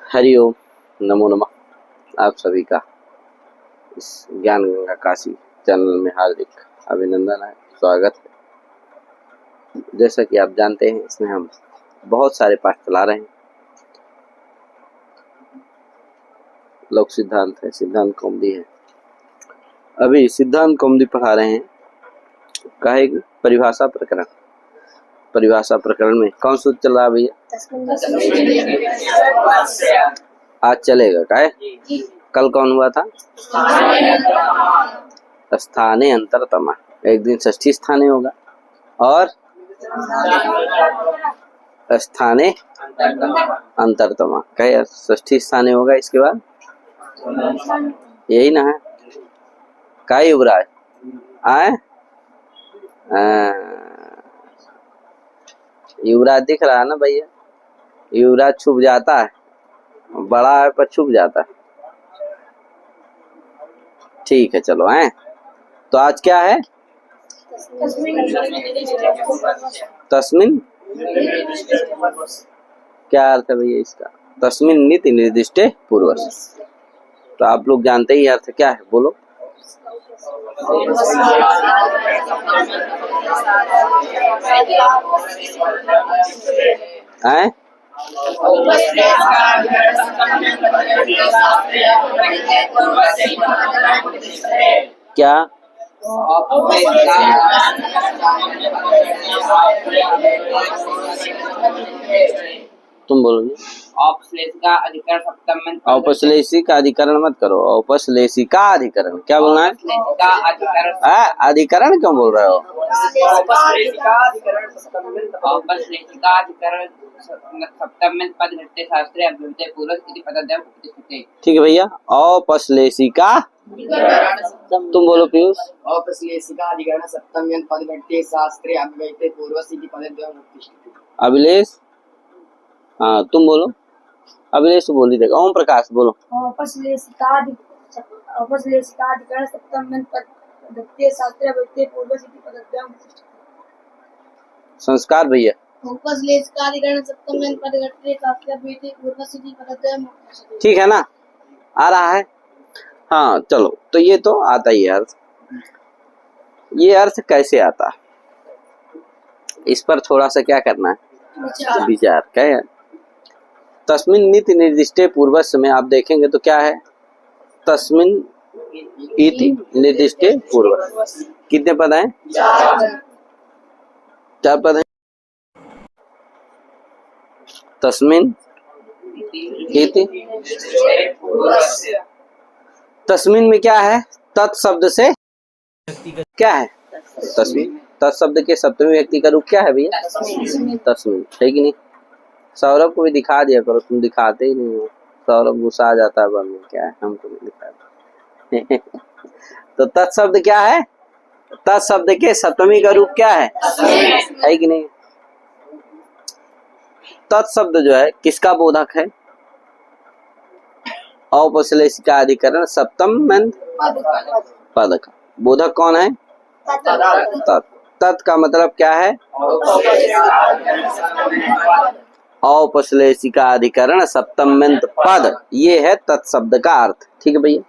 हरिओम, नमो नमः। आप सभी का इस ज्ञान गंगा काशी चैनल में हार्दिक अभिनंदन है, स्वागत है। जैसा कि आप जानते हैं, इसमें हम बहुत सारे पाठ चला रहे हैं। लोक सिद्धांत है, सिद्धांत कौमुदी है। अभी सिद्धांत कौमुदी पढ़ा रहे हैं। कहे परिभाषा प्रकरण। परिभाषा प्रकरण में कौन सूत्र चल रहा है भैया? आज चलेगा काहे? कल कौन हुआ था? स्थाने अंतरतमा। एक दिन षष्ठी स्थाने होगा और स्थाने अंतरतमा। कहे षष्ठी स्थाने होगा, इसके बाद यही ना है? का युवराज आए युवराज दिख रहा है ना भैया? युवराज छुप जाता है, बड़ा है पर छुप जाता है। ठीक है, चलो हैं। तो आज क्या है? तस्मिन क्या अर्थ है भैया इसका? तस्मिन नीति निर्दिष्टे पूर्वस। तो आप लोग जानते ही अर्थ क्या है, बोलो। हैं? क्या? तुम बोलोगे। औपश्लेषिका अधिकरण सप्तम में। औपश्लेषिक अधिकरण मत करो, औपश्लेषिका अधिकरण। क्या बोलना है? अधिकरण क्यों बोल रहे हो? सप्तम में पद घटते शास्त्रे अभ्युदय पूर्वक इति पदद्वयम् उपतिष्ठते। ठीक है भैया। औपश्लेषिका, तुम बोलो पीयूष। औपश्लेषिका अधिकरण सप्तम में पद घटते शास्त्रे अभ्युदय पूर्वक इति पदद्वयम् उपतिष्ठते। अभिलेष, हाँ तुम बोलो। अभिलेष बोल ही देगा। ओम प्रकाश बोलो। औपश्लेषिका अधिकरण सप्तम में पद घटते शास्त्रे अभ्युदय पूर्वक इति पदद्वयम् उपतिष्ठते। संस्कार भैया। औपश्लेषिका अधिकरण सप्तम में पद घटते शास्त्रे अभ्युदय पूर्वक इति पदद्वयम् उपतिष्ठते। ठीक है ना? आ रहा है? हाँ चलो, तो ये तो आता ही है अर्थ। ये अर्थ कैसे आता है, इस पर थोड़ा सा क्या करना है, विचार। क्या है? तस्मिन नीति निर्दिष्टे पूर्वस्य में आप देखेंगे तो क्या है? तस्मिन इति निर्दिष्टे पूर्वस्य। कितने पद हैं? चार पद हैं। तस्मिन इति, तस्मिन में क्या है? तत्शब्द से क्या है? तस्मिन। तत्शब्द के सप्तमी व्यक्ति का रूप क्या है भैया? तस्मिन, है कि नहीं? सौरभ को भी दिखा दिया करो, तुम दिखाते ही नहीं हो। सौरभ गुस्सा आ जाता है बाद में। क्या है, हमको नहीं दिखाते। तो तत्शब्द क्या है? तत्शब्द के सप्तमी का रूप क्या है कि नहीं? तत्शब्द जो है किसका बोधक है? औपश्लेषिका अधिकरण सप्तम में पद का बोधक कौन है? तत् का मतलब क्या है? औपश्लेषिका अधिकरण सप्तम में पद, ये है तत्शब्द का अर्थ। ठीक है भैया।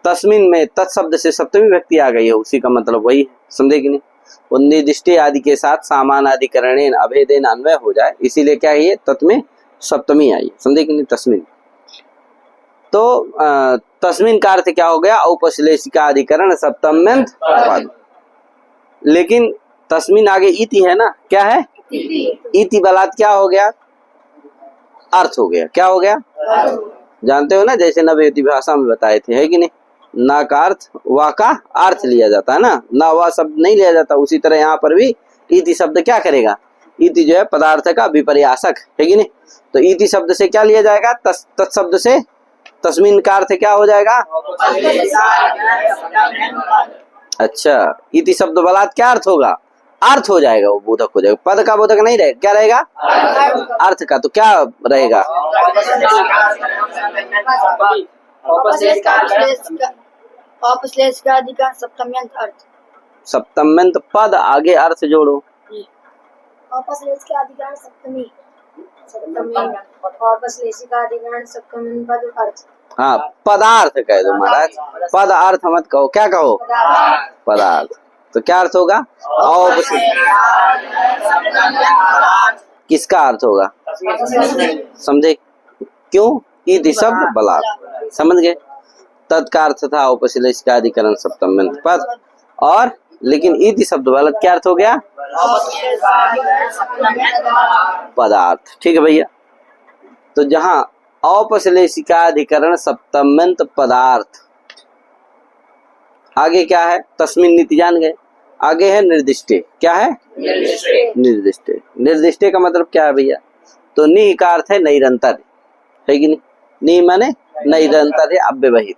तस्मिन में तत्शब्द से सप्तमी व्यक्ति आ गई है, उसी का मतलब वही है। समझे कि नहीं? वो निर्दिष्टे आदि के साथ सामान अधिकरणेन अभेदेन अन्वय हो जाए, इसीलिए क्या है? तत् में सप्तमी आई। समझे कि नहीं? तस्मिन। तो तस्मिन का अर्थ क्या हो गया? औपश्लेषिका अधिकरण सप्तम में पद। लेकिन तस्मिन आगे इति है ना? क्या है? इति बलात् क्या हो गया? अर्थ हो गया। क्या हो गया? जानते हो ना, जैसे नवयति भाषा में बताए थे, है कि नहीं? ना का अर्थ वा का अर्थ लिया जाता है ना, ना वा शब्द नहीं लिया जाता। उसी तरह यहाँ पर भी इति शब्द क्या करेगा? इति जो है पदार्थ का विपर्यासक, है कि नहीं? तो इति शब्द से क्या लिया जाएगा? तत्शब्द से तस्मिन का अर्थ क्या हो जाएगा? अच्छा, इति शब्द बलात् क्या अर्थ होगा? अर्थ हो जाएगा, वो बोधक हो जाएगा। पद का बोधक नहीं रहेगा। क्या रहेगा? अर्थ का। तो क्या रहेगा? औपश्लेषिका अधिकरण सप्तम्यंत अर्थ। सप्तम्यंत पद आगे अर्थ जोड़ो। औपश्लेषिका अधिकरण सप्तमी अधिकरण सप्तम्यंत पद अर्थ। हाँ, पदार्थ कह दो महाराज, पद अर्थ मत कहो, क्या कहो? पदार्थ। तो क्या अर्थ होगा? किसका अर्थ होगा? समझे? क्यों? इति शब्द बलात्, समझ गए? तत्का अर्थ था औपश्लेषिकाधिकरण सप्तम्यंत पद, और लेकिन इति शब्द बलात् क्या अर्थ हो गया? पदार्थ। ठीक है भैया। तो जहां औपश्लेषिकाधिकरण सप्तम्यंत पदार्थ, आगे क्या है? तस्मिन् नीति जान गए। आगे है निर्दिष्टे। क्या है? निर्दिष्टे। निर्दिष्टे का मतलब क्या है भैया? तो नि का अर्थ है निरंतर, है कि नहीं? नि माने निरंतर है, अव्यवहित।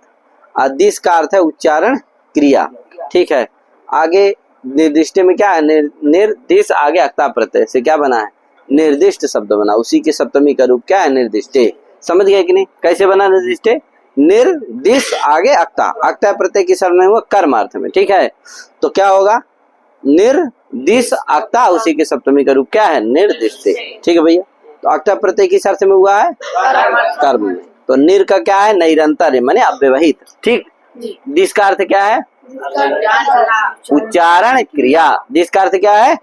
दिस का अर्थ है उच्चारण क्रिया। ठीक है। आगे निर्दिष्टे में क्या है? निर्दिष्ट, आगे अक्ता प्रत्यय से क्या बना है? निर्दिष्ट शब्द बना। उसी के सप्तमी का रूप क्या है? निर्दिष्टे। समझ गए कि नहीं? कैसे बना निर्दिष्टे? निर्दिष्ट, आगे अक्ता, अक्ता प्रत्यय की शरण हुआ कर्मार्थ में। ठीक है। तो क्या होगा? निर्दिष्ट अक्ता, उसी के सप्तमी का रूप क्या है? निर्दिष्टे। ठीक है भैया। तो अक्ता प्रत्यय की शर्त में हुआ है कर्म में। तो निर का क्या है? निरंतर है, माने अव्यवहित। ठीक। दिस का अर्थ क्या है? उच्चारण क्रिया। दिस का अर्थ क्या है?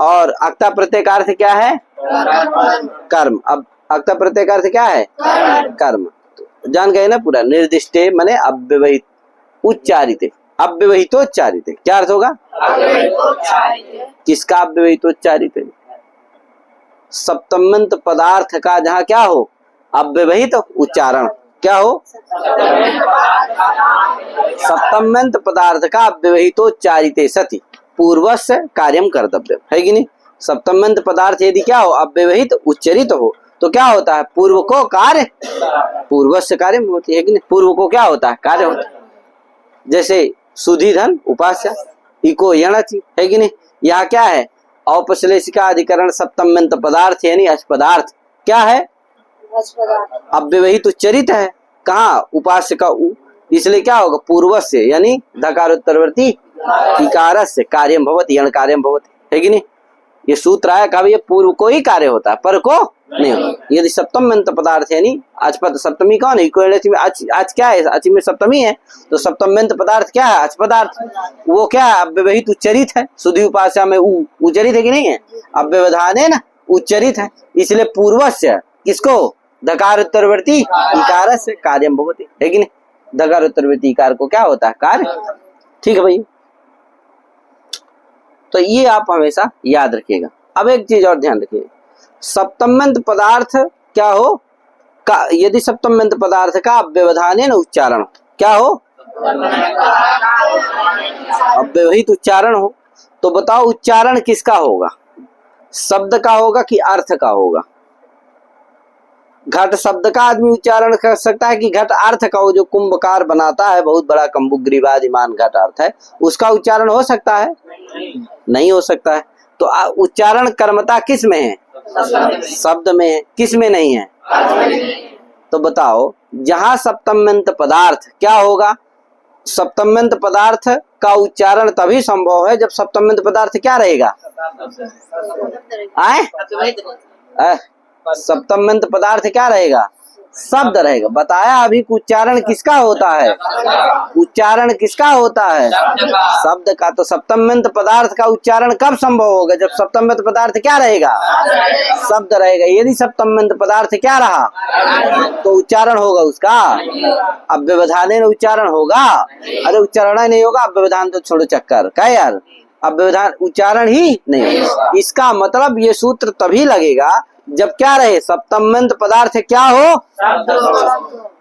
और अक्ता प्रत्यय का अर्थ क्या है? कर्म। अब अक्ता प्रत्यय का अर्थ क्या है? कर्म। जान गए ना पूरा? निर्दिष्टे माने अव्यवहित उच्चारित, अव्यवहितोच्चारित। क्या अर्थ होगा? किसका अव्यवहितोच्चारित? सप्तम्यंत पदार्थ का जहाँ क्या हो? अव्यवहित उच्चारण। क्या हो? सप्तम्यंत पदार्थ का अव्यवहितोच्चारित सति पूर्वस्य कार्यम कर्तव्य, है कि नहीं? सप्तम्यंत पदार्थ यदि क्या हो? अव्यवहित उच्चरित हो तो क्या होता है? पूर्व को कार्य, पूर्वस्य कार्य होती है कि नहीं? पूर्व को क्या होता है? कार्य होता है। जैसे सुधि धन उपास्य, इको यणचि, है कि नहीं? यहाँ क्या है? औपश्लेषिकाधिकरण सप्तम्यंत पदार्थ यानी अस्पदार्थ क्या है? अव्यवहित उच्चरित है। कहाँ? उपास्य का उ, इसलिए क्या होगा? पूर्वस्य यानी धकारोत्तरवर्ती इकारस्य कार्यम भवति, यण कार्यम भवति, है कि नहीं? ये सूत्र आया कहा ये पूर्व को ही कार्य होता है, पर को नहीं होता। यदि सप्तम्यंत पदार्थ यानी अचपद, सप्तमी कौन है? आज क्या है? अच में सप्तमी है, तो सप्तम्यंत पदार्थ क्या है? अचपदार्थ। वो क्या है? अव्यवहित उच्चरित है। सुधि उपास्या में उच्चरित है कि नहीं है? अव्यवधाने न उच्चरित है, इसलिए पूर्वस्य किसको? धकारोत्तरवर्ती इकार से कार्यम भवति, है कि नहीं? धकारोत्तरवर्ती इकार को क्या होता है? कार्य। ठीक है भाई। तो ये आप हमेशा याद रखिएगा। अब एक चीज और ध्यान रखिए, सप्तम्यंत पदार्थ क्या हो? का यदि सप्तम्यंत पदार्थ का अव्यवधानेन उच्चारण क्या हो? अव्यवहित उच्चारण हो, तो बताओ उच्चारण किसका होगा? शब्द का होगा कि अर्थ का होगा? घट शब्द का आदमी उच्चारण कर सकता है कि घट अर्थ का हो? जो कुंभकार बनाता है, बहुत बड़ा कंबुग्रीवादिमान घट अर्थ है, उसका उच्चारण हो सकता है? नहीं हो सकता है। तो उच्चारण कर्मता किस में है? शब्द में है। किस में नहीं है? तो बताओ, जहां सप्तम्यंत पदार्थ क्या होगा? सप्तम्यंत पदार्थ का उच्चारण तभी संभव है जब सप्तम्यंत पदार्थ क्या रहेगा? सप्तम्यंत पदार्थ क्या रहेगा? शब्द रहेगा। बताया अभी उच्चारण किसका होता है? उच्चारण किसका होता है? शब्द का। तो सप्तम्यंत पदार्थ का उच्चारण कब संभव होगा? जब सप्तम्यंत पदार्थ क्या रहेगा? शब्द रहेगा। यदि सप्तम्यंत पदार्थ क्या रहा तो उच्चारण होगा उसका अव्यवधानेन उच्चारण होगा। अरे उच्चारण ही नहीं होगा, अव्यवधान तो छोड़ो चक्कर, क्या यार? अव्यवधान उच्चारण ही नहीं होगा। इसका मतलब ये सूत्र तभी लगेगा जब क्या रहे? सप्तम्यंत पदार्थ क्या हो?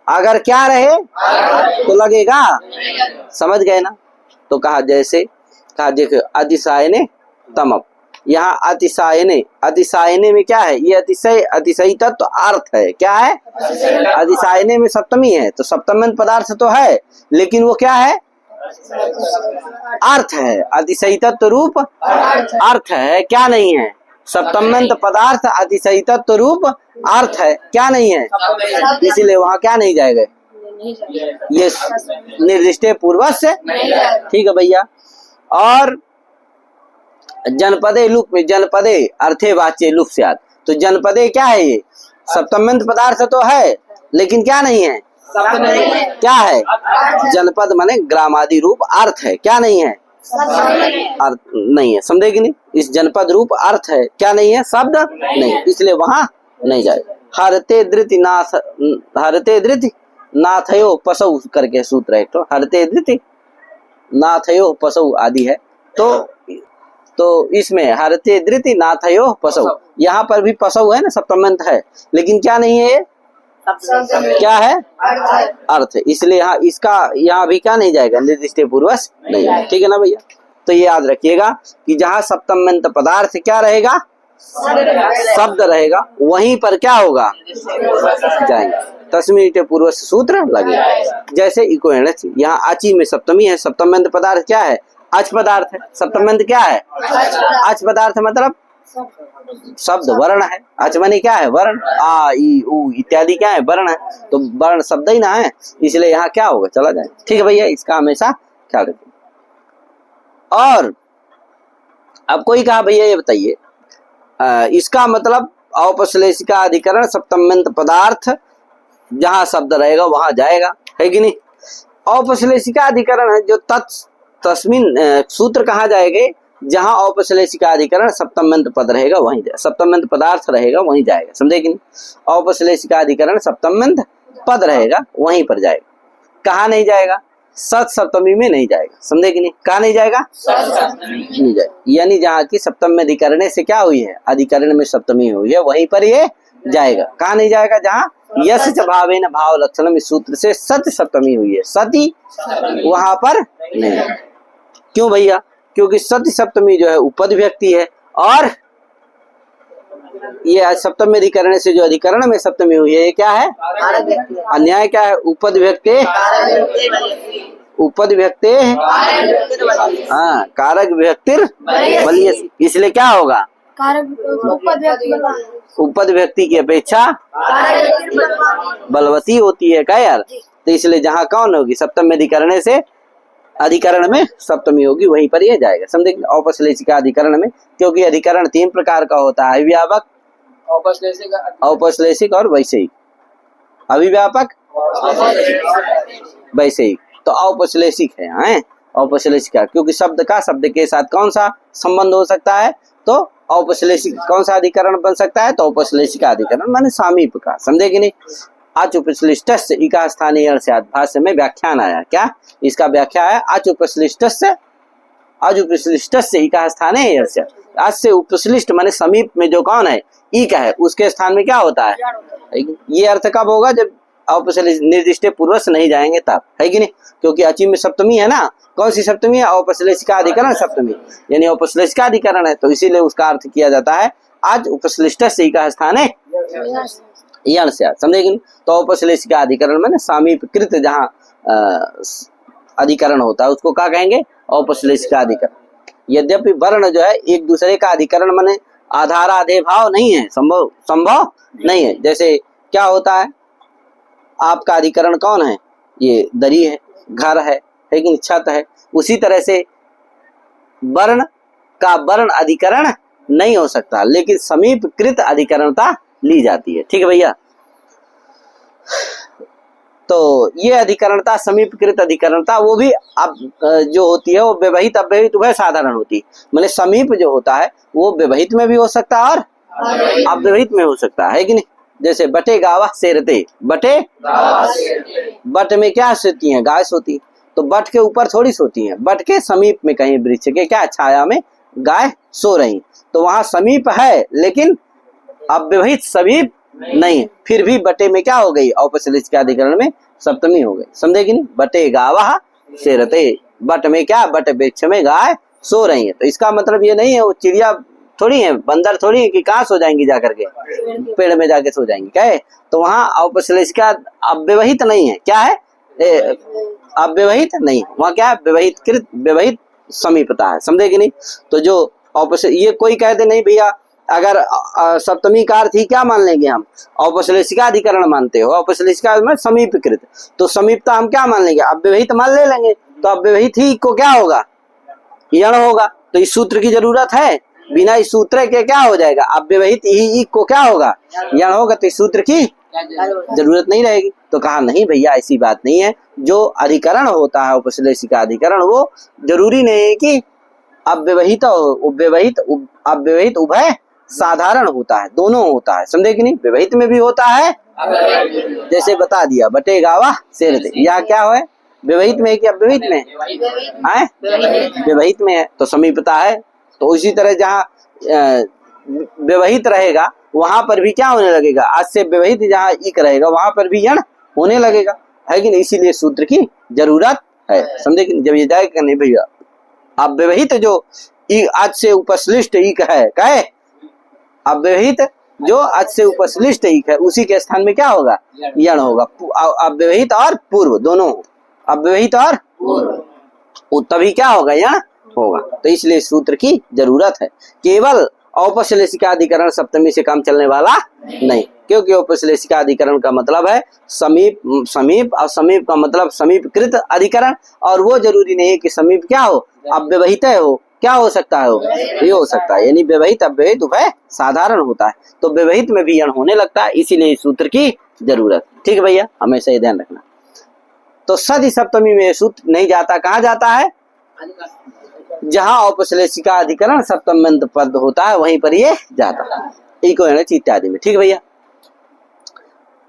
अगर क्या रहे तो लगेगा। समझ गए ना? तो कहा जैसे कहा देखो अतिशायने तमप, यहाँ अतिशायने, अतिशायने में क्या है? ये अतिशय, अतिशयी तत्व अर्थ है। क्या है? अतिशायने में सप्तमी है, तो सप्तम्यंत पदार्थ तो है, लेकिन वो क्या है? अर्थ है। अतिशयी तत्व रूप अर्थ है, क्या नहीं है? सप्तम्यंत पदार्थ अतिशयी तत्व रूप अर्थ है, क्या नहीं है? इसीलिए वहां क्या नहीं जाएगा? ये निर्दिष्टे पूर्वज से। ठीक है भैया। और जनपदे लुप में, जनपदे अर्थे वाच्य लुप से तो जनपदे क्या है ये? सप्तम्यंत पदार्थ तो है लेकिन क्या नहीं है? क्या है? जनपद माने ग्रामादि रूप अर्थ है, क्या नहीं है? अर्थ नहीं है, समझे कि नहीं? इस जनपद रूप अर्थ है, क्या नहीं है? शब्द नहीं, इसलिए वहां नहीं जाएगा। हरते धृति नाथ, हरते धृति नाथयो पशु करके सूत्र है, तो हरते धृति नाथयो पशु आदि है, तो इसमें हरते धृति नाथयो पशु, यहाँ पर भी पशु है ना, सप्तम्यंत है, लेकिन क्या नहीं है? क्या है? अर्थ है, इसलिए यहाँ इसका यहाँ भी क्या नहीं जाएगा? निर्दिष्ट पूर्वस नहीं है, ठीक है ना भैया? तो ये याद रखिएगा कि जहाँ सप्तम्यंत पदार्थ क्या रहेगा? शब्द रहेगा, वहीं पर क्या होगा? जाएंगे, तस्मिन पूर्व सूत्र लगेगा। जैसे इको यहाँ अची में सप्तमी है, सप्तम्यंत पदार्थ क्या है? अच पदार्थ है। सप्तम्यंत क्या है? अच पदार्थ मतलब शब्द वर्ण है। अच माने क्या है? वर्ण। आ ई उ इत्यादि क्या है? वर्ण है। तो वर्ण शब्द ही ना है, इसलिए यहाँ क्या होगा? चला जाए, ठीक है भैया, इसका हमेशा ख्याल रखिए। और अब कोई कहा भैया ये बताइए, इसका मतलब औपश्लेषिका अधिकरण सप्तम्यंत पदार्थ जहां शब्द रहेगा वहां जाएगा, है कि नहीं? औपश्लेषिका अधिकरण है जो तस्मिन सूत्र कहाँ जाएंगे? जहां औपश्लेषिका अधिकरण सप्तम्यंत पद रहेगा वहीं जाएगा, सप्तम्यंत पदार्थ रहेगा वहीं जाएगा, समझे कि नहीं? औपश्लेषिका अधिकरण सप्तम्यंत पद रहेगा वहीं पर जाएगा, कहाँ नहीं जाएगा? सत सप्तमी में नहीं जाएगा, समझे कि नहीं? कहाँ नहीं जाएगा? नहीं जाएगा, यानी जहाँ की सप्तम में अधिकरण से क्या हुई है? अधिकरण में सप्तमी हुई है, वहीं पर ये जाएगा। कहाँ नहीं जाएगा? जहाँ यश च भावेन भाव लक्षणम, इस सूत्र से सत्य सप्तमी हुई है, सती वहां पर नहीं। क्यों भैया? क्योंकि सत्य सप्तमी जो है उपद व्यक्ति है, और ये सप्तम में अधिकरण से जो अधिकरण में सप्तमी हुई है ये क्या है? अन्याय क्या है? उपद व्यक्ति, उपद व्यक्ति, हाँ, कारक व्यक्तिर बलियसी, इसलिए क्या होगा? उपद व्यक्ति की अपेक्षा बलवती होती है, क्या यार? तो इसलिए जहाँ कौन होगी? सप्तम में अधिकरण से अधिकरण में सप्तमी होगी, वहीं पर ये जाएगा, समझे? औपश्लेषिका अधिकरण में, क्योंकि अधिकरण तीन प्रकार का होता है, अभिव्यापक, औपश्लेषिक और वैषयिक। अभिव्यापक, वैषयिक, तो औपश्लेषिक है, औपश्लेषिका, क्योंकि शब्द का शब्द के साथ कौन सा संबंध हो सकता है? तो औपश्लेषिक कौन सा अधिकरण बन सकता है? तो औपश्लेषिका अधिकरण माने सामीप का, समझे कि नहीं? अच उपश्लिष्टस्य इका स्थानीय भाष्य में व्याख्यान आया, क्या इसका व्याख्या है? अच उपश्लिष्टस्य, अज उपश्लिष्टस्य इका स्थानीय, आज से उपश्लिष्ट माने समीप में जो कौन है? इका है, उसके स्थान में क्या होता है? ये अर्थ कब होगा? जब औपश्लिष्ट निर्दिष्ट पूर्वस नहीं जाएंगे तब, है कि नहीं? क्योंकि अची में सप्तमी है ना, कौन सी सप्तमी है? औपश्लेषिका अधिकरण सप्तमी, यानी औपश्लेषिका अधिकरण है, तो इसीलिए उसका अर्थ किया जाता है आज उपश्लिष्टस्य इका स्थान है यण से, समझे कि नहीं? तो औपश्लेषिका अधिकरण में सामीपकृत जहाँ अधिकरण होता है उसको क्या कहेंगे? औपश्लेषिका अधिकरण। यद्यपि वर्ण जो है एक दूसरे का अधिकरण माने आधार आधे भाव नहीं है, संभव नहीं है। जैसे क्या होता है? आपका अधिकरण कौन है? ये दरी है, घर है, लेकिन छत है। उसी तरह से वर्ण का वर्ण अधिकरण नहीं हो सकता, लेकिन समीपकृत अधिकरणता ली जाती है, ठीक है भैया? तो ये अधिकरणता, समीपकृत अधिकरणता, वो भी अब जो होती है वो व्यवहित अव्यवहित वह साधारण होती है, मतलब समीप जो होता है वो व्यवहित में भी हो सकता है और अव्यवहित में हो सकता है कि नहीं? जैसे बटे गावा सेरते, बटे बट में क्या सोती है? गाय सोती है, तो बट के ऊपर थोड़ी सोती है, बट के समीप में कहीं वृक्ष के क्या छाया में गाय सो रही, तो वहां समीप है लेकिन अव्यवहित समीप नहीं, फिर भी बटे में क्या हो गई? औपश्लेषिका अधिकरण में सप्तमी हो गई, समझे कि नहीं? बटे गावा सेरते, बट में क्या? बट वृक्ष में गाय सो रही है, तो इसका मतलब ये नहीं है वो चिड़िया थोड़ी है, बंदर थोड़ी है कि कहाँ सो जाएंगी जाकर के? पेड़ में जाके सो जाएंगी, क्या है? तो वहाँ औपश्लेषिका अव्यवहित नहीं है, क्या है? अव्यवहित नहीं, वहाँ क्या है? व्यवहित कृत, व्यवहित समीपता है, समझे कि नहीं? तो जो ये कोई कहते नहीं भैया अगर सप्तमी का अर्थ ही क्या मान लेंगे हम? औपश्लेषिका अधिकरण मानते हो, औपश्लेषिका में समीपकृत, तो समीपता हम क्या मान लेंगे? अव्यवहित मान ले लेंगे, तो अव्यवहित ही को क्या होगा? यण होगा, तो इस सूत्र की जरूरत है बिना इस सूत्र के क्या हो जाएगा, अव्यवहित ई को क्या होगा, यण होगा, तो इस सूत्र की जरूरत नहीं रहेगी। तो कहा नहीं भैया ऐसी बात नहीं है, जो अधिकरण होता है उपश्लेषी का अधिकरण वो जरूरी नहीं है कि अव्यवहित अव्यवहित उभय साधारण होता है, दोनों होता है, समझे कि नहीं। व्यवहित में भी होता है, जैसे बता दिया बटेगा वाह शेर दे, या क्या है व्यवहित में है कि अव्यवहित में है, व्यवहित में है तो समीपता है। तो इसी तरह जहाँ व्यवहित रहेगा वहां पर भी क्या होने लगेगा, आज से व्यवहित जहाँ इक रहेगा वहां पर भी यण होने लगेगा, है कि नहीं। इसीलिए सूत्र की जरूरत है, समझे कि जब ये जाएगा नहीं भैया अव्यवहित जो आज से उपश्लिष्ट इक है, कहे अव्यवहित जो आज से उपश्लिष्ट इक है उसी के स्थान में क्या होगा, यण होगा। अव्यवहित और पूर्व दोनों, अव्यवहित और पूर्व तभी क्या होगा, यण होगा। तो इसलिए सूत्र की जरूरत है। केवल औपश्लेषिका अधिकरण सप्तमी से काम चलने वाला नहीं, क्योंकि औपश्लेषिका अधिकरण का मतलब है समीप, समीप और समीप का मतलब समीपकृत अधिकरण, और वो जरूरी नहीं है कि समीप क्या हो, अव्यवहित हो, क्या हो सकता है, ये हो सकता है, यानी व्यवहित अव्यवहित उभय साधारण होता है, तो व्यवहित में भी यण होने लगता है, इसीलिए इस सूत्र की जरूरत। ठीक है भैया, हमेशा ये ध्यान रखना। तो सदी सप्तमी में सूत्र नहीं जाता, कहाँ जाता है, जहां औपश्लेषिका अधिकरण सप्तम पद होता है वहीं पर ये जाता है, इको इत्यादि में। ठीक है भैया,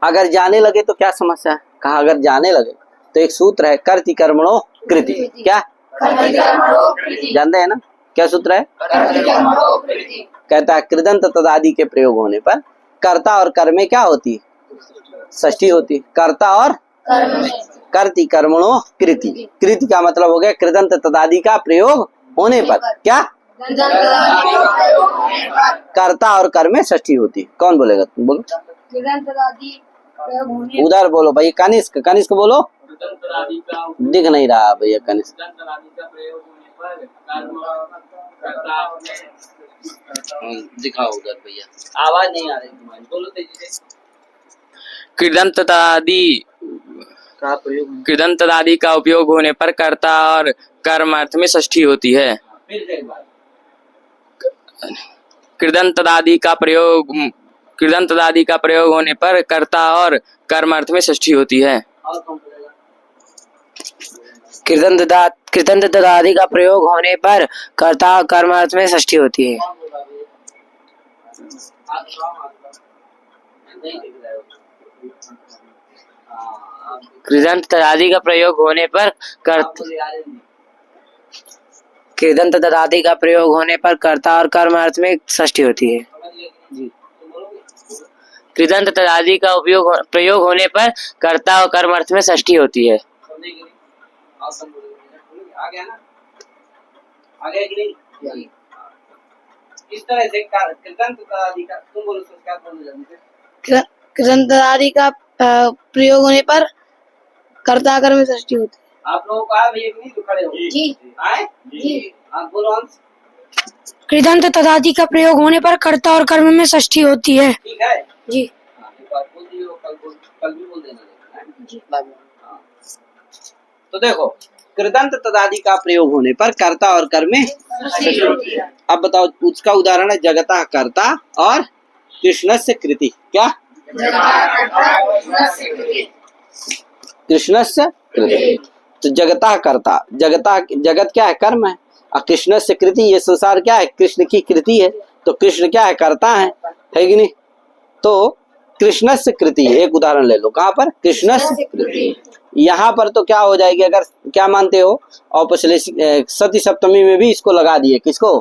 अगर जाने लगे तो क्या समस्या है, कहा अगर जाने लगे तो एक सूत्र है कर्ति कर्मणो कृति, क्या जानते हैं ना, क्या सूत्र है, कहता है कृदंत तदादि के प्रयोग होने पर कर्ता और कर्म में क्या होती है, षष्ठी होती है, कर्ता और कर्ति कर्मणो कृति, कृति का मतलब हो गया कृदंत तदादि का प्रयोग होने पर क्या, कर्ता और कर्म में षष्ठी होती है। कौन बोलेगा, तुम बोलो, उधर बोलो भाई, कनिष्क, कनिष्क बोलो, दिख नहीं रहा भैया कनिष्क, दिखाओ उधर भैया, आवाज नहीं आ रही तुम्हारी, बोलो तेजी से। कृदंत आदि का उपयोग होने पर कर्ता और कर्म अर्थ में षष्ठी होती है। कृदंत आदि का प्रयोग होने पर कर्ता और कर्म अर्थ में षष्ठी होती है। कृदंत आदि का प्रयोग होने पर कर्ता और कर्म अर्थ में षष्ठी होती है। कृदंत आदि का प्रयोग होने पर कृदंत आदि का प्रयोग होने पर कर्ता और कर्म अर्थ में षष्ठी होती है। कृदंत आदि का प्रयोग होने पर कर्ता और कर्म अर्थ में षष्ठी होती है। कृदंत आदि का प्रयोग होने पर कर्ता कर्म में षष्ठी होती है। आप लोगों को आया भैया कि नहीं, जो खड़े हो जी आए जी, आप बोलो अंश। कृदंत तदादि का प्रयोग होने पर कर्ता और कर्म में षष्ठी होती है। ठीक है जी, एक बार बोल दियो, कल भी बोल देना जी। तो देखो कृदंत तदादि का प्रयोग होने पर कर्ता और कर्म में षष्ठी होती है। अब बताओ, उसका उदाहरण है जगता कर्ता और कृष्णस्य कृति, क्या कृष्णस्य कृति, तो जगता कर्ता, जगत क्या है, कर्म है, और कृष्णस्य कृति, ये संसार क्या है, कृष्ण की कृति है, तो कृष्ण क्या है, कर्ता है कि नहीं। तो कृष्णस्य कृति एक उदाहरण ले लो, कहाँ पर, कृष्णस्य कृति। यहाँ पर तो क्या हो जाएगी, अगर क्या मानते हो औपश्लेषिक सती सप्तमी में भी इसको लगा दिए, किसको,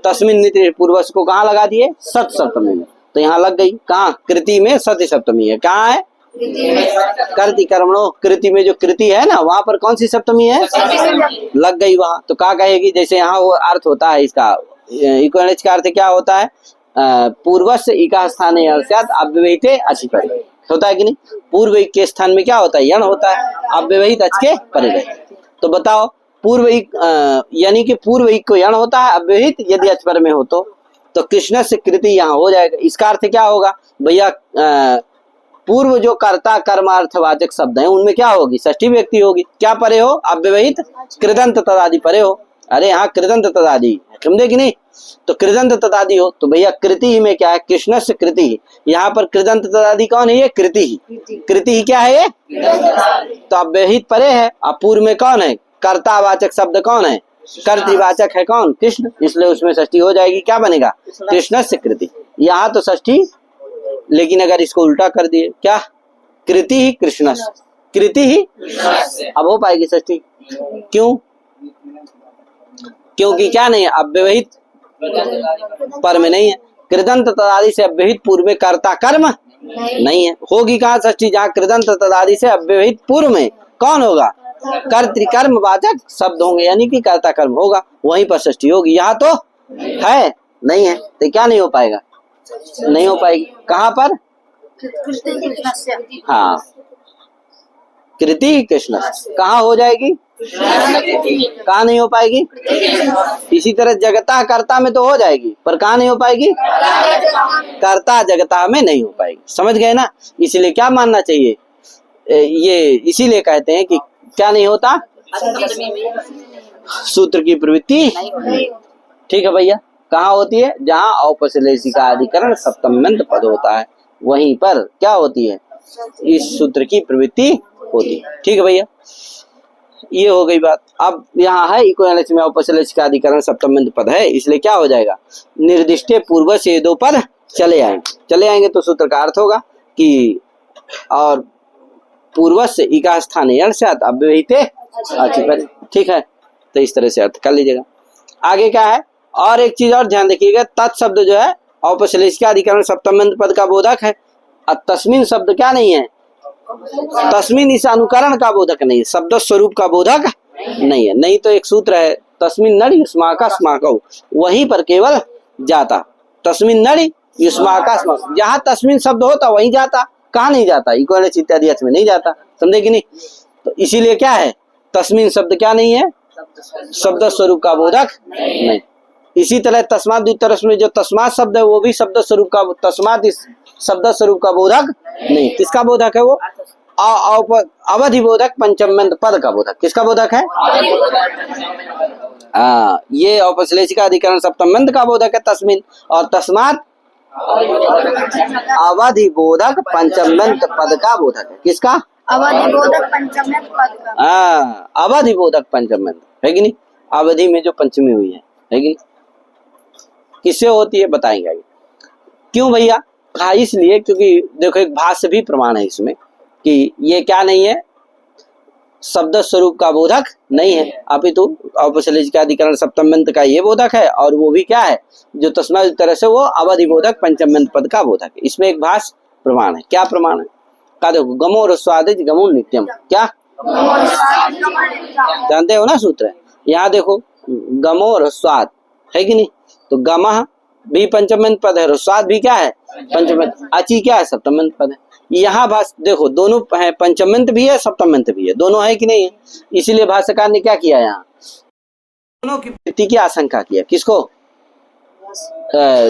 तस्मिन् नीति पूर्वज को कहाँ लगा दिए, सत सप्तमी में, तो यहाँ लग गई, कहाँ, कृति में सती सप्तमी है, कहाँ है, कर्ति कर्मणो कृति में जो कृति है ना वहां पर कौन सी सप्तमी है, लग गई वहां, तो क्या कहेगी, जैसे यहाँ वो अर्थ होता है इसका, इक्वलिटी का अर्थ क्या होता है, पूर्वस्य इका स्थाने अव्यवहिते अचि परे, होता है कि नहीं, पूर्व इक के स्थान में क्या होता है, यण होता है, अव्यवहित अच के परे। तो बताओ पूर्व इक यानी कि पूर्व इक को यण होता है, अव्यवहित यदि अच पर में हो तो कृष्ण से कृति यहाँ हो जाएगा। इसका अर्थ क्या होगा भैया, पूर्व जो कर्ता कर्मार्थवाचक शब्द हैं उनमें क्या होगी, षष्ठी व्यक्ति होगी, क्या परे हो, अव्यवहित कृदंत तदादि परे हो। अरे यहाँ कृदंत तदादि समझे कि नहीं। तो कृदंत तदादि हो तो भैया कृति ही में क्या है, कृष्ण से कृति ही। यहाँ पर कृदंत तदादि कौन है, ये कृति ही। कृति ही क्या है ये, तो अव्यवहित परे है। अपूर्व में कौन है, कर्तावाचक शब्द कौन है, कर्तृवाचक है कौन, कृष्ण, इसलिए उसमें षष्ठी हो जाएगी। क्या बनेगा, कृष्ण से कृति। यहाँ तो षष्ठी, लेकिन अगर इसको उल्टा कर दिए क्या, कृति ही कृष्ण, कृति ही, अब हो पाएगी षष्ठी। क्यों, क्योंकि क्या नहीं है, अव्यवहित पर में नहीं है। कृदंत तदादि से अव्यवहित पूर्व में कर्ता कर्म नहीं है। होगी कहाँ षष्ठी, जहाँ कृदंत तदादि से अव्यवहित पूर्व में कौन होगा, कर्तृकर्म वाचक शब्द होंगे, यानी कि कर्ता कर्म होगा, वहीं पर षष्ठी होगी। यहाँ तो है नहीं है, तो क्या नहीं हो पाएगा, नहीं हो पाएगी। कहाँ पर, हाँ, कृति कृष्ण, कहाँ हो जाएगी, कहाँ नहीं हो पाएगी। इसी तरह जगता कर्ता में तो हो जाएगी, पर कहाँ नहीं हो पाएगी, कर्ता जगता में नहीं हो पाएगी। समझ गए ना। इसलिए क्या मानना चाहिए, ये इसीलिए कहते हैं कि क्या नहीं होता, सूत्र की प्रवृत्ति। ठीक है भैया, कहाँ होती है, जहाँ औपसलेशी का अधिकरण सप्तम्यंत पद होता है, वहीं पर क्या होती है, इस सूत्र की प्रवृत्ति होती है। ठीक है भैया, ये हो गई बात। अब यहाँ है इक्विवेलेंस में औपसलेशी का अधिकरण सप्तम्यंत पद है, इसलिए क्या हो जाएगा, निर्दिष्टे पूर्व से दो पर चले आएंगे तो सूत्र का अर्थ होगा कि और पूर्व से इका स्थानीय अव्यवहिते अच्छी पर। ठीक है, तो इस तरह से अर्थ कर लीजिएगा। आगे क्या है, और एक चीज और ध्यान रखिएगा, तत्शब्द जो है औपसलेशी का अधिकरण सप्तम्यंत पद का बोधक है, और तस्मिन शब्द क्या नहीं है, तस्मिन इस अनुकरण का बोधक नहीं है, शब्द स्वरूप का बोधक नहीं है। नहीं तो एक सूत्र है, तस्मिन नड़ी युष्माका स्माकौ, वहीं पर केवल जाता, तस्मिन नड़ी युष्माका स्माकौ, जहाँ तस्मिन शब्द होता वहीं जाता, कहाँ नहीं जाता, इक्विवेलेंस इत्यादि में नहीं जाता। समझे कि नहीं। तो इसीलिए क्या है, तस्मिन शब्द क्या नहीं है, शब्द स्वरूप का बोधक नहीं। इसी तरह तस्मात् द्वितरस में जो तस्मात् शब्द है वो भी शब्द स्वरूप का, तस्मात् इस शब्द स्वरूप का बोधक नहीं। किसका बोधक है वो, अवधि बोधक पंचम्यंत पद का बोधक। किसका बोधक है, ये औपसलेशी का अधिकरण सप्तम्यंत का बोधक है तस्मिन, और तस्मात् अवधि बोधक पंचम्यंत पद का बोधक है। किसका, अवधि बोधक पंचम्यंत पद का। अवधि बोधक पंचम्यंत है कि नहीं, अवधि में जो पंचमी हुई है कि नहीं, किससे होती है बताएंगे आगे। क्यों भैया, कहा इसलिए क्योंकि देखो एक भाष्य भी प्रमाण है इसमें कि ये क्या नहीं है, शब्द स्वरूप का बोधक नहीं है, अपितु औपसलेशी का अधिकरण सप्तम्यंत का ये बोधक है, और वो भी क्या है, जो तस्मात् तरह से वो अवधि बोधक पंचम्यंत पद का बोधक है। इसमें एक भाष्य प्रमाण है। क्या प्रमाण है, का देखो, गमो रस्वादिज गमो नित्यम, क्या जानते हो ना सूत्र है। यहाँ देखो गमो रस्वाद है कि नहीं, तो गमः भी पंचम्यंत पद है, रस्वाद भी क्या है पंचम्यंत, अची क्या है सप्तम्यंत पद है। यहाँ भाष देखो दोनों है, पंचम्यंत भी है सप्तम्यंत भी है, दोनों है कि नहीं है। इसीलिए भाष्यकार ने क्या किया, यहाँ दोनों की प्रवृत्ति की आशंका किया। किसको,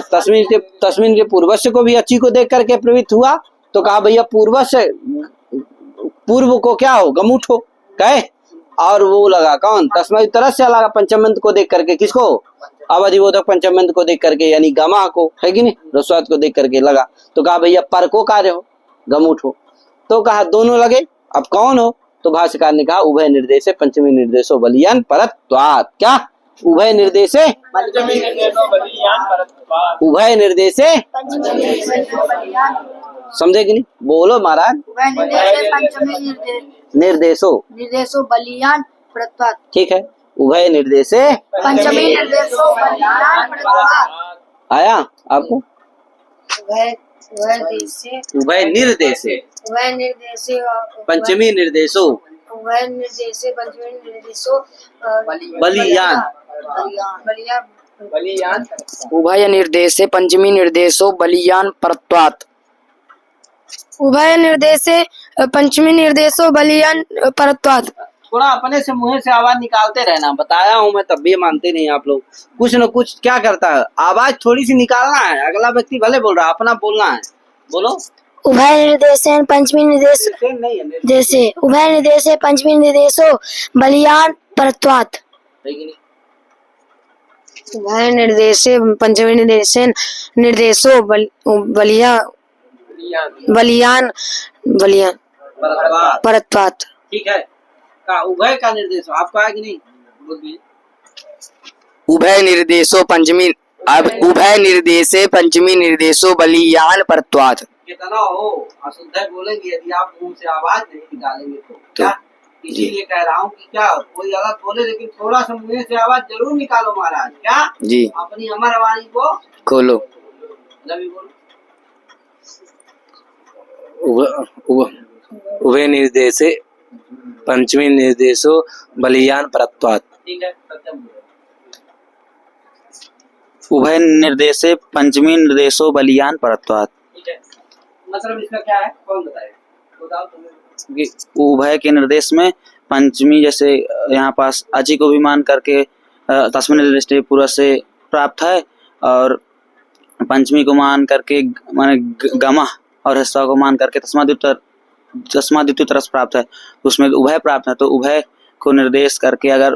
तस्मिन के पूर्वस्य को भी अच्छी को देख करके प्रवृत्त हुआ, तो कहा भैया पूर्वस्य, पूर्व को क्या हो, गमुठ हो कहे, और वो लगा कौन, तस्मात् तरह से लगा पंचम्यंत को देख करके, किसको, अवधि बोधक पंचम्यंत को देख करके, यानी गमा को, है कि नहीं, रस्वाद को देख करके लगा, तो कहा भैया पर को कार्य हो, गमुठ हो, तो कहा दोनों लगे, अब कौन हो, तो भाष्यकार ने कहा उभय निर्देशे पंचमी निर्देशो बलियान परत्वात्। क्या, उभय निर्देशे, उभय निर्देशे, समझे कि नहीं, बोलो महाराज, निर्देशो बलियान परत्वात्। ठीक है, उभय निर्देशे पंचमी निर्देशो बलियान परत्वात्। आया आपको, उभय निर्देशे पंचमी निर्देशो पंचमी निर्देशो बलियान, उभय निर्देशे पंचमी निर्देशो बलियान परत्वात्। उभय निर्देशे पंचमी निर्देशो बलियान परत्वात्। थोड़ा अपने से मुंह से आवाज निकालते रहना, बताया हूँ मैं तब भी मानते नहीं आप लोग। कुछ न कुछ क्या करता है, आवाज थोड़ी सी निकालना है, अगला व्यक्ति भले बोल रहा है, अपना बोलना है, बोलो। उभय निर्देशे पंचमी निर्देश जैसे उभय निर्देशे पंचमी निर्देशो बलियान परत्वात्। उभय निर्देशे पंचमी निर्देशे निर्देशो बलियान परत्वात्। ठीक है, का उभय का निर्देश हो, आपको आया कि नहीं? बोलिए। उभय निर्देशो पंचमी निर्देशो बलियान परत्वात्। कितना हो अशुद्ध बोलेंगे, यदि आप मुंह से आवाज नहीं निकालेंगे तो क्या? इसीलिए कह रहा हूँ कि क्या कोई गलत बोले लेकिन थोड़ा सा मुंह से आवाज जरूर निकालो महाराज। क्या जी, अपनी अमर वाणी को खोलो। नबी बोलो। उभय निर्देशे पंचमी निर्देशो बलियान परत्वात्। ठीक है, सत्यम बोलो। उभय निर्देशे पंचमी निर्देशो बलियान परत्वात्। ठीक है, मतलब इसका क्या है, कौन बताएगा? बताओ तुम्हें। उभय के निर्देश में पंचमी जैसे यहाँ पास अची को भी मान करके तस्मिन् निर्दिष्टे पूर्व से प्राप्त है, और पंचमी को मान करके माने गमा और ह्रस्व को मान करके तस्माद्युत तरस प्राप्त है, उसमें उभय प्राप्त है। तो उभय को निर्देश करके अगर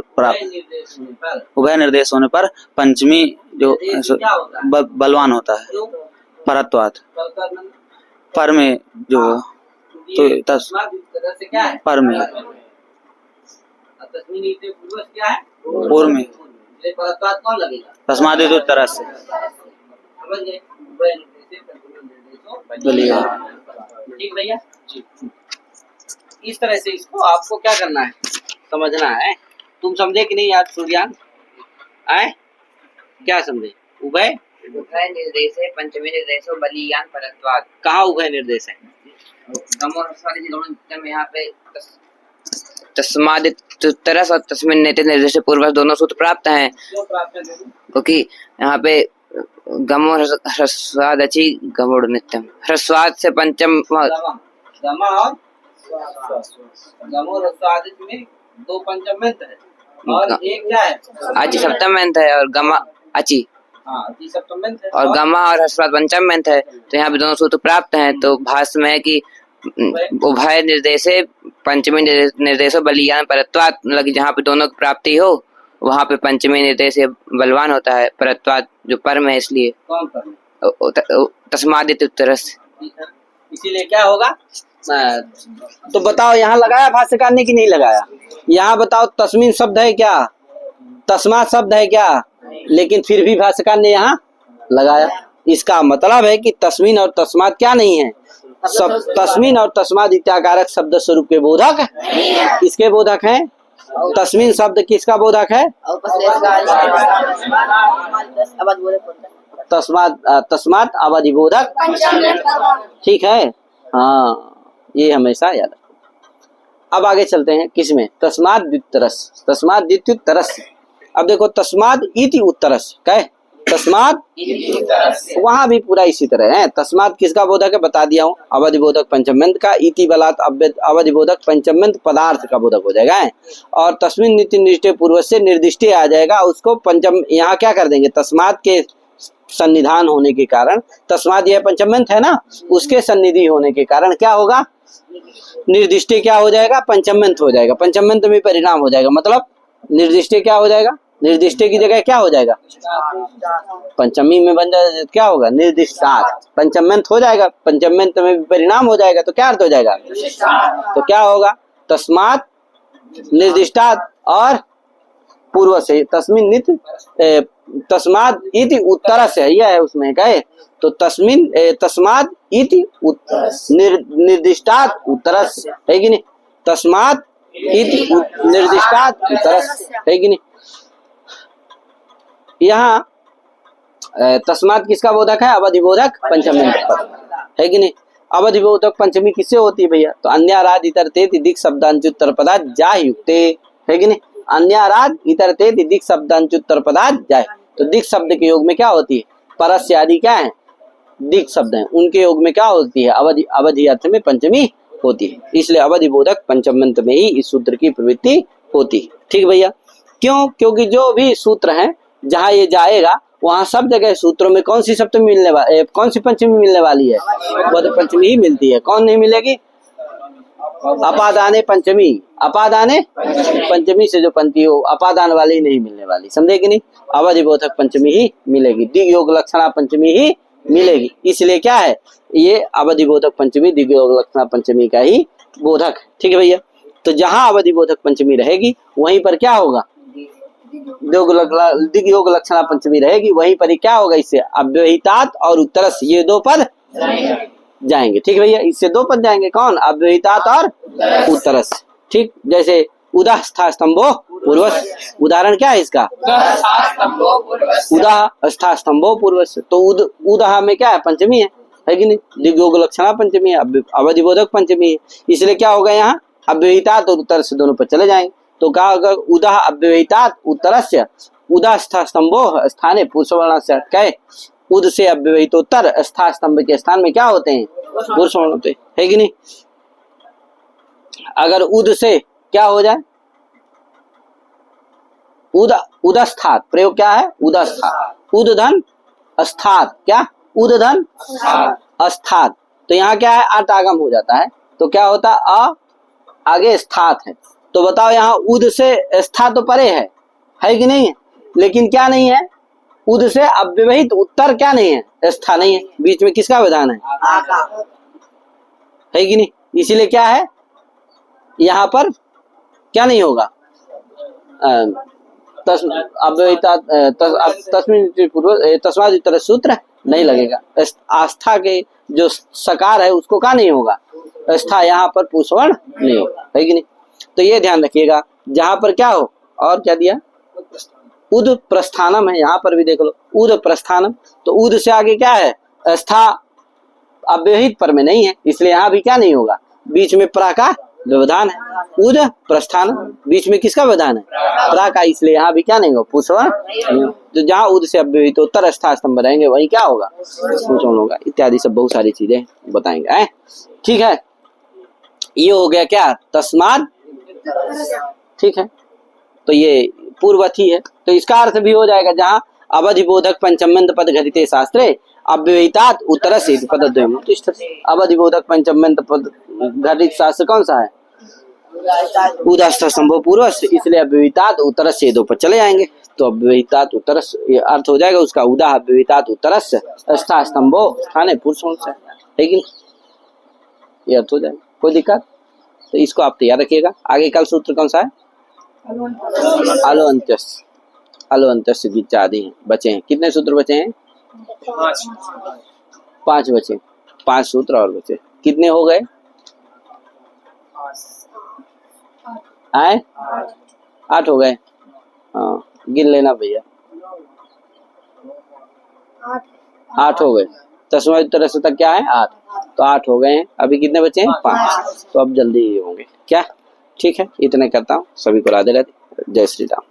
उभय निर्देश होने पर पंचमी जो बलवान होता है परत्वात्। पर में जो तो पर में पूर्व में कौन लगेगा? तस्माद्युत तरस से ठीक भैया, इस तरह से इसको आपको क्या करना है, समझना है। तुम समझे कि नहीं यार सूर्यान? आए क्या समझे? उभय निर्देशे पंचमी निर्देशो बलियान परत्वात्। कहाँ उभय निर्देश है? यहाँ पे तस्मादित्युत्तरस् और तस्मिन् निर्देशे पूर्वस् दोनों सूत्र प्राप्त हैं, क्यों प्राप्त है? क्योंकि यहाँ पे गम और ह्रस्वादचि गमुड़ नित्यम, ह्रस्वाद से पंचम गमा और गमो रस्वादित में दो पंचम मंत्र है और एक क्या है? अचि सप्तम मंत्र है और गमा अचि, हाँ अति सप्तम मंत्र है और गमा और ह्रस्वाद पंचम मंत्र है। तो यहाँ पे दोनों सूत्र प्राप्त हैं। तो भाष्य में है कि उभय निर्देशे पंचमी निर्देशो बलियान परत्वात्, मतलब जहाँ पे दोनों की प्राप्ति हो वहाँ पे पंचमी निर्देश बलवान होता है, परत्वात् जो पर में है इसलिए। कौन पर? तस्मादित्युत्तरस्। इसीलिए क्या होगा? तो बताओ यहाँ लगाया भाष्यकार ने कि नहीं लगाया? यहाँ बताओ तस्मीन शब्द है क्या? तस्मात शब्द है क्या? लेकिन फिर भी भाष्यकार ने यहाँ लगाया। इसका मतलब है कि तस्मीन और तस्मात क्या नहीं है? सब तस्मीन और तस्मात इत्याकारक शब्द स्वरूप के बोधक है। किसके बोधक है? तस्मीन शब्द किसका बोधक है? तस्मात अवधि बोधक। ठीक है, हाँ ये हमेशा याद रखो। अब आगे चलते हैं किसमें? तस्मात् द्वितरस। तस्मात् द्वितरस। अब देखो तस्मात् इति उत्तरस, कहे तस्मात् वहां भी पूरा इसी तरह है। तस्मात् किसका बोधक है बता दिया हूँ, अवधि बोधक पंचम्यंत का। इति बलात् अवधि बोधक पंचम्यंत पदार्थ का बोधक हो जाएगा है। और तस्मिन् नित्य निष्ठे पूर्व से निर्दिष्ट आ जाएगा, उसको पंचम यहाँ क्या कर देंगे? तस्मात् के सन्निधान होने के कारण, तस्मात् यह पंचम्यंत है ना, उसके सन्निधि होने के कारण क्या होगा? निर्दिष्ट क्या हो जाएगा? पंचम्यंत हो जाएगा। पंचम्यंत में परिणाम हो जाएगा, मतलब निर्दिष्ट क्या हो जाएगा? निर्दिष्ट की जगह क्या हो जाएगा? पंचमी में बन जाए क्या होगा? निर्दिष्टात्। पंचम्यंत हो जाएगा, पंचम्यंत में भी परिणाम हो जाएगा, तो क्या अर्थ हो जाएगा? तो क्या होगा? तस्मात् निर्दिष्टात् और पूर्व से तस्मिन् नित्य तस्मात् इति उत्तरस है, यह है उसमें कहे तो तस्मात् इति निर्दिष्टात् उत्तरस है कि नहीं? तस्मात् इति निर्दिष्टात् उत्तरस है कि नहीं? यहाँ तस्मात् किसका बोधक है? अवधि बोधक पंचमी है कि नहीं? अवधि बोधक पंचमी किससे होती है भैया? तो अन्याराध इतरते दिक् शब्दांचुत्तर पदात् जा युक्ते है कि नहीं? अन्याराध इतरते दिक् शब्दांचुत्तर पदात् जाए, तो दिक् शब्द के योग में क्या होती है? परस्य आदि क्या है? दिक् शब्द हैं, उनके योग में क्या होती है? अवधि। अवधि अर्थ में पंचमी होती है, इसलिए अवधि बोधक पंचम्यंत में ही इस सूत्र की प्रवृत्ति होती है। ठीक भैया, क्यों? क्योंकि जो भी सूत्र हैं जहाँ ये जाएगा वहाँ सब जगह सूत्रों में कौन सी सप्तमी मिलने वाली, कौन सी पंचमी मिलने वाली है? वो तो पंचमी ही मिलती है। कौन नहीं मिलेगी? अपादाने पंचमी, अपादाने पंचमी से जो पंक्ति हो अपादान वाली नहीं मिलने वाली, समझे कि नहीं। अवधि बोधक पंचमी ही मिलेगी, दिग योग लक्षणा पंचमी ही मिलेगी। इसलिए क्या है ये अवधि बोधक पंचमी दिग योग लक्षणा पंचमी का ही बोधक, ठीक है भैया। तो जहां अवधि बोधक पंचमी रहेगी वहीं पर क्या होगा, दिग योग लक्षणा पंचमी रहेगी, वहीं पर ही क्या होगा, इससे अव्यवहितात और उत्तरस ये दो पद जाएंगे, ठीक है भैया। इससे दो पद जाएंगे, कौन, अव्यवहितात और उत्तरस, ठीक। जैसे उदाह स्था स्तंभो पूर्वस, उदाहरण क्या है इसका, उदाह स्था स्तंभो पूर्वस। तो उदाह में क्या है, पंचमी है कि नहीं, दिग योग लक्षणा पंचमी है, अवधि बोधक पंचमी है, इसलिए क्या होगा यहाँ अव्यवहितात और उत्तरस दोनों पर चले जाएंगे। तो कहा अगर उदाह अव्यवहितात उत्तरस्य उदाह स्था स्तंभो स्थाने पुरुषवर्ण से कहे, उद से अव्यवहितोत्तर स्था स्तंभ के स्थान में क्या होते हैं, पुरुषवर्ण होते हैं, है कि नहीं। अगर उद से क्या हो जाए, उदस्थात, प्रयोग क्या है, उदस्थात, उदधन अस्थात, क्या उदधन अस्थात। तो यहाँ क्या है, अट आगम हो जाता है, तो क्या होता है, अ आगे स्थात है। तो बताओ यहाँ उद से स्था तो परे है कि नहीं है, लेकिन क्या नहीं है, उद से अव्यवहित उत्तर क्या नहीं है, स्था नहीं है, बीच में किसका विधान है कि नहीं। इसीलिए क्या है यहाँ पर क्या नहीं होगा, तस्माद उत्तर सूत्र नहीं लगेगा, आस्था के जो सकार है उसको क्या नहीं होगा, स्था यहाँ पर पुष्पवर्ण नहीं होगा, है कि नहीं। तो ये ध्यान रखिएगा, जहां पर क्या हो, और क्या दिया, उद प्रस्थानम है, यहाँ पर भी देख लो उद प्रस्थानम। तो उद से आगे क्या है, स्था अव्यवहित पर में नहीं है, इसलिए यहाँ भी क्या नहीं होगा, बीच में प्रा का व्यवधान है, उद प्रस्थान, बीच में किसका व्यवधान है, प्रा का, इसलिए यहाँ भी क्या नहीं होगा, पुष्पवर्ण। तो जहाँ उद से अव्यवहित उत्तर स्था स्तंभ रहेंगे वही क्या होगा, पुष्पवर्ण होगा, इत्यादि सब बहुत सारी चीजें बताएंगे, ठीक है। ये हो गया क्या, तस्माद, ठीक है। तो ये पूर्वथी है, तो इसका अर्थ भी हो जाएगा, जहाँ अवधि बोधक पंचम्यंत पद घटिते शास्त्रे अव्यवहितात उत्तर से पदद्वयम् तिष्ठति। अवधि बोधक पंचम्यंत पद घटित शास्त्र कौन सा है, उदास्थ संभव पूर्व से, इसलिए अव्यवहितात उत्तर से दो पर चले जाएंगे। तो अव्यवहितात उत्तर अर्थ हो जाएगा उसका, उदा अव्यवहितात उत्तर से स्था स्तंभो स्थाने पुरुषों से, लेकिन ये अर्थ हो जाएगा, कोई दिक्कत। तो इसको आप तैयार रखिएगा। आगे कल सूत्र कौन सा है, अलोअंत्यस्य गीचादि बचे हैं, कितने सूत्र बचे हैं, 5 बचे, 5 सूत्र और बचे, कितने हो गए, 8 हो गए, हाँ गिन लेना भैया, 8 हो गए, तस्माद उत्तर से तक क्या है 8, तो 8 हो गए हैं, अभी कितने बचे हैं 5, तो अब जल्दी ही होंगे क्या, ठीक है। इतने करता हूँ, सभी को राधे राधे, जय श्री राम।